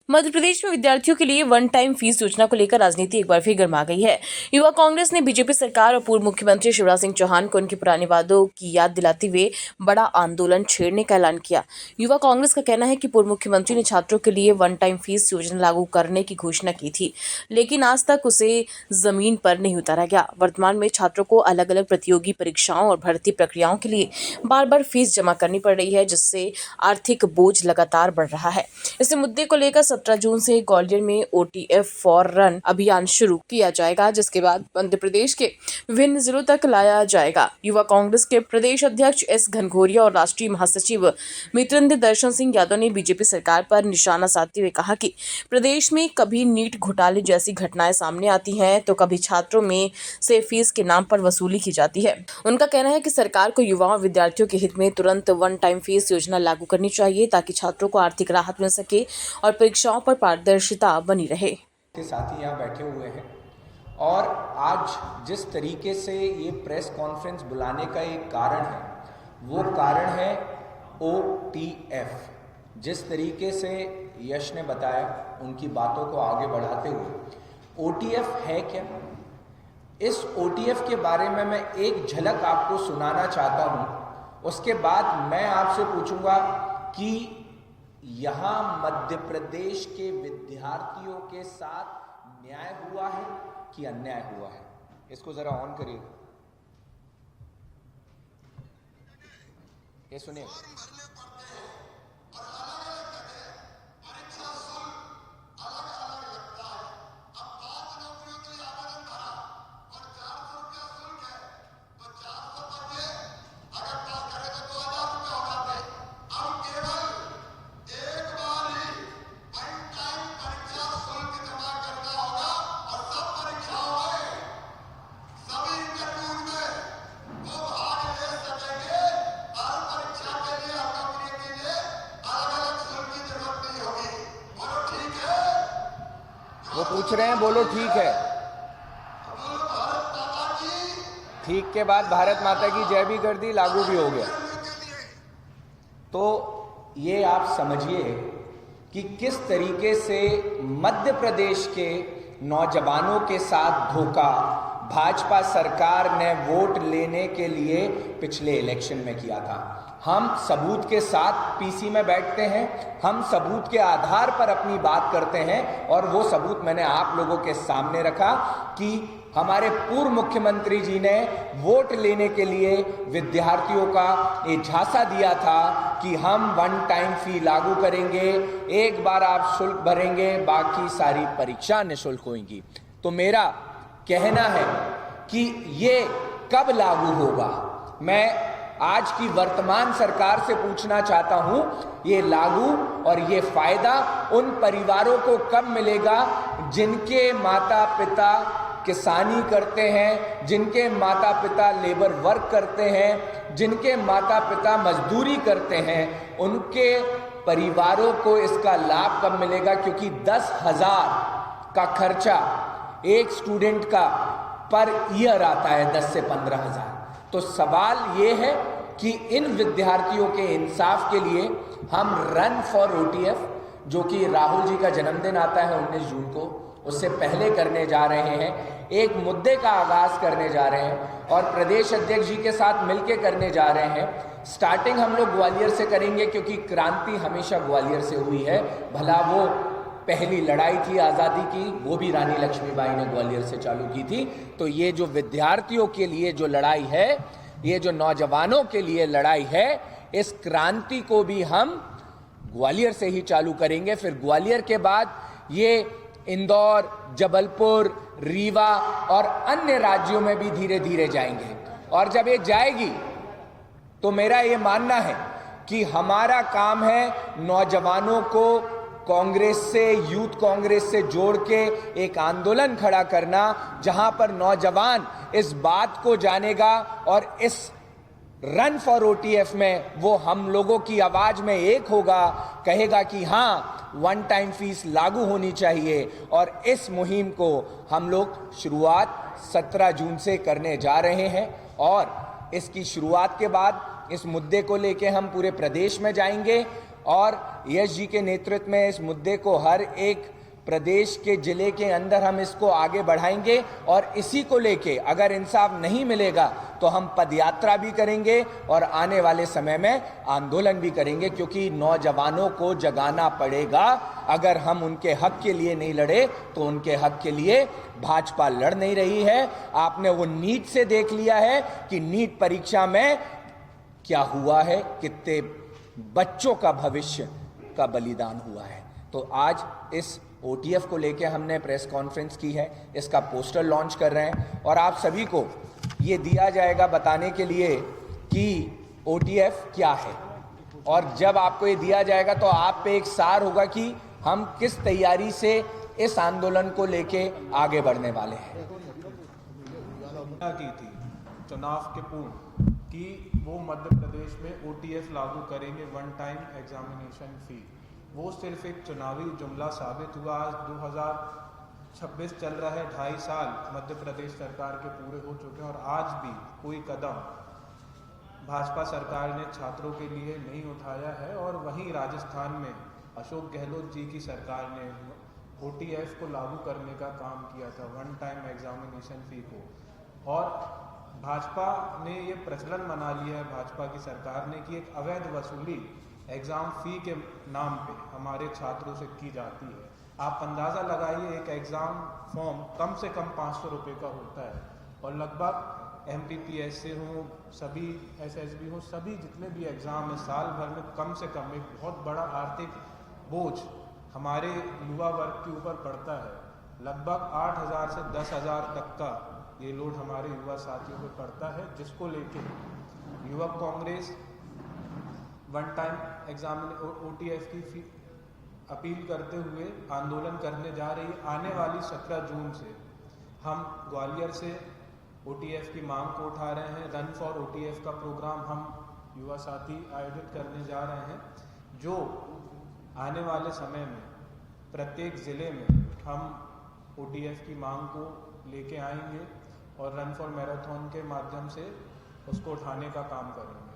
मध्य प्रदेश में विद्यार्थियों के लिए वन टाइम फीस योजना को लेकर राजनीति एक बार फिर गर्मा गई है। युवा कांग्रेस ने बीजेपी सरकार और पूर्व मुख्यमंत्री शिवराज सिंह चौहान को उनके पुराने वादों की याद दिलाते हुए बड़ा आंदोलन छेड़ने का ऐलान किया। युवा कांग्रेस का कहना है कि पूर्व मुख्यमंत्री ने छात्रों के लिए वन टाइम फीस योजना लागू करने की घोषणा की थी, लेकिन आज तक उसे जमीन पर नहीं उतारा गया। वर्तमान में छात्रों को अलग अलग प्रतियोगी परीक्षाओं और भर्ती प्रक्रियाओं के लिए बार बार फीस जमा करनी पड़ रही है, जिससे आर्थिक बोझ लगातार बढ़ रहा है। इस मुद्दे को लेकर 17 जून से ग्वालियर में OTF फॉर रन अभियान शुरू किया जाएगा, जिसके बाद मध्य प्रदेश के विभिन्न जिलों तक लाया जाएगा। युवा कांग्रेस के प्रदेश अध्यक्ष S घनघोरिया और राष्ट्रीय महासचिव मित्रंद दर्शन सिंह यादव ने बीजेपी सरकार पर निशाना साधते हुए कहा कि प्रदेश में कभी नीट घोटाले जैसी घटनाएं सामने आती हैं तो कभी छात्रों में से फीस के नाम पर वसूली की जाती है। उनका कहना है कि सरकार को युवाओं और विद्यार्थियों के हित में तुरंत वन टाइम फीस योजना लागू करनी चाहिए, ताकि छात्रों को आर्थिक राहत मिल सके और परीक्षाओं पर पारदर्शिता बनी रहे। के साथी यहाँ बैठे हुए हैं और आज जिस तरीके से ये प्रेस कॉन्फ्रेंस बुलाने का एक कारण है, वो कारण है OTF। जिस तरीके से यश ने बताया, उनकी बातों को आगे बढ़ाते हुए, OTF है क्या? इस OTF के बारे में मैं एक झलक आपको सुनाना चाहता हूँ। उसके बाद मैं आपसे पूछूंगा कि यहाँ मध्य प्रदेश के विद्यार्थियों के साथ न्याय हुआ है कि अन्याय हुआ है। इसको जरा ऑन करिए, ये सुनिए। वो पूछ रहे हैं, बोलो ठीक है। ठीक के बाद भारत माता की जय भी कर दी, लागू भी हो गया। तो ये आप समझिए कि किस तरीके से मध्य प्रदेश के नौजवानों के साथ धोखा भाजपा सरकार ने वोट लेने के लिए पिछले इलेक्शन में किया था। हम सबूत के साथ PC में बैठते हैं, हम सबूत के आधार पर अपनी बात करते हैं, और वो सबूत मैंने आप लोगों के सामने रखा कि हमारे पूर्व मुख्यमंत्री जी ने वोट लेने के लिए विद्यार्थियों का एक झांसा दिया था कि हम वन टाइम फी लागू करेंगे, एक बार आप शुल्क भरेंगे, बाकी सारी परीक्षा निःशुल्क होंगी। तो मेरा कहना है कि ये कब लागू होगा? मैं आज की वर्तमान सरकार से पूछना चाहता हूं, ये लागू और ये फायदा उन परिवारों को कब मिलेगा जिनके माता पिता किसानी करते हैं, जिनके माता पिता लेबर वर्क करते हैं, जिनके माता पिता मजदूरी करते हैं, उनके परिवारों को इसका लाभ कब मिलेगा? क्योंकि 10,000 का खर्चा एक स्टूडेंट का पर ईयर आता है, 10 से 15,000। तो सवाल ये है कि इन विद्यार्थियों के इंसाफ के लिए हम रन फॉर OTF, जो कि राहुल जी का जन्मदिन आता है 19 जून को, उससे पहले करने जा रहे हैं। एक मुद्दे का आगाज करने जा रहे हैं और प्रदेश अध्यक्ष जी के साथ मिलकर करने जा रहे हैं। स्टार्टिंग हम लोग ग्वालियर से करेंगे, क्योंकि क्रांति हमेशा ग्वालियर से हुई है। भला वो पहली लड़ाई थी आज़ादी की, वो भी रानी लक्ष्मीबाई ने ग्वालियर से चालू की थी। तो ये जो विद्यार्थियों के लिए जो लड़ाई है, ये जो नौजवानों के लिए लड़ाई है, इस क्रांति को भी हम ग्वालियर से ही चालू करेंगे। फिर ग्वालियर के बाद ये इंदौर, जबलपुर, रीवा और अन्य राज्यों में भी धीरे धीरे जाएंगे। और जब ये जाएगी तो मेरा ये मानना है कि हमारा काम है नौजवानों को कांग्रेस से, यूथ कांग्रेस से जोड़ के एक आंदोलन खड़ा करना, जहां पर नौजवान इस बात को जानेगा और इस रन फॉर OTF में वो हम लोगों की आवाज में एक होगा, कहेगा कि हाँ, वन टाइम फीस लागू होनी चाहिए। और इस मुहिम को हम लोग शुरुआत 17 जून से करने जा रहे हैं और इसकी शुरुआत के बाद इस मुद्दे को लेके हम पूरे प्रदेश में जाएंगे और यश जी के नेतृत्व में इस मुद्दे को हर एक प्रदेश के जिले के अंदर हम इसको आगे बढ़ाएंगे और इसी को लेके अगर इंसाफ नहीं मिलेगा तो हम पदयात्रा भी करेंगे और आने वाले समय में आंदोलन भी करेंगे, क्योंकि नौजवानों को जगाना पड़ेगा। अगर हम उनके हक के लिए नहीं लड़े तो उनके हक के लिए भाजपा लड़ नहीं रही है। आपने वो नीट से देख लिया है कि नीट परीक्षा में क्या हुआ है, कितने बच्चों का भविष्य का बलिदान हुआ है। तो आज इस OTF को लेके हमने प्रेस कॉन्फ्रेंस की है, इसका पोस्टर लॉन्च कर रहे हैं और आप सभी को ये दिया जाएगा बताने के लिए कि OTF क्या है। और जब आपको ये दिया जाएगा तो आप पे एक सार होगा कि हम किस तैयारी से इस आंदोलन को लेके आगे बढ़ने वाले हैं। की थी चुनाव के पूर्व कि वो मध्य प्रदेश में OTF लागू करेंगे, वन टाइम एग्जामिनेशन फी। वो सिर्फ एक चुनावी जुमला साबित हुआ। आज 2026 चल रहा है, 2.5 साल मध्य प्रदेश सरकार के पूरे हो चुके हैं और आज भी कोई कदम भाजपा सरकार ने छात्रों के लिए नहीं उठाया है। और वहीं राजस्थान में अशोक गहलोत जी की सरकार ने OTF को लागू करने का काम किया था, वन टाइम एग्जामिनेशन फी को। और भाजपा ने ये प्रचलन बना लिया है, भाजपा की सरकार ने, कि एक अवैध वसूली एग्ज़ाम फ़ी के नाम पे हमारे छात्रों से की जाती है। आप अंदाज़ा लगाइए, एक एग्ज़ाम फॉर्म कम से कम 500 रुपये का होता है और लगभग MPPS से हो, सभी SSB हो, सभी जितने भी एग्ज़ाम हैं साल भर में कम से कम एक बहुत बड़ा आर्थिक बोझ हमारे युवा वर्ग के ऊपर पड़ता है। लगभग 8,000 से 10,000 तक का ये लोड हमारे युवा साथियों पर पड़ता है, जिसको लेके युवक कांग्रेस वन टाइम OTF की फी अपील करते हुए आंदोलन करने जा रही है। आने वाली 17 जून से हम ग्वालियर से OTF की मांग को उठा रहे हैं। रन फॉर OTF का प्रोग्राम हम युवा साथी आयोजित करने जा रहे हैं, जो आने वाले समय में प्रत्येक ज़िले में हम OTF की मांग को लेके आएंगे और रन फॉर मैराथन के माध्यम से उसको उठाने का काम करेंगे।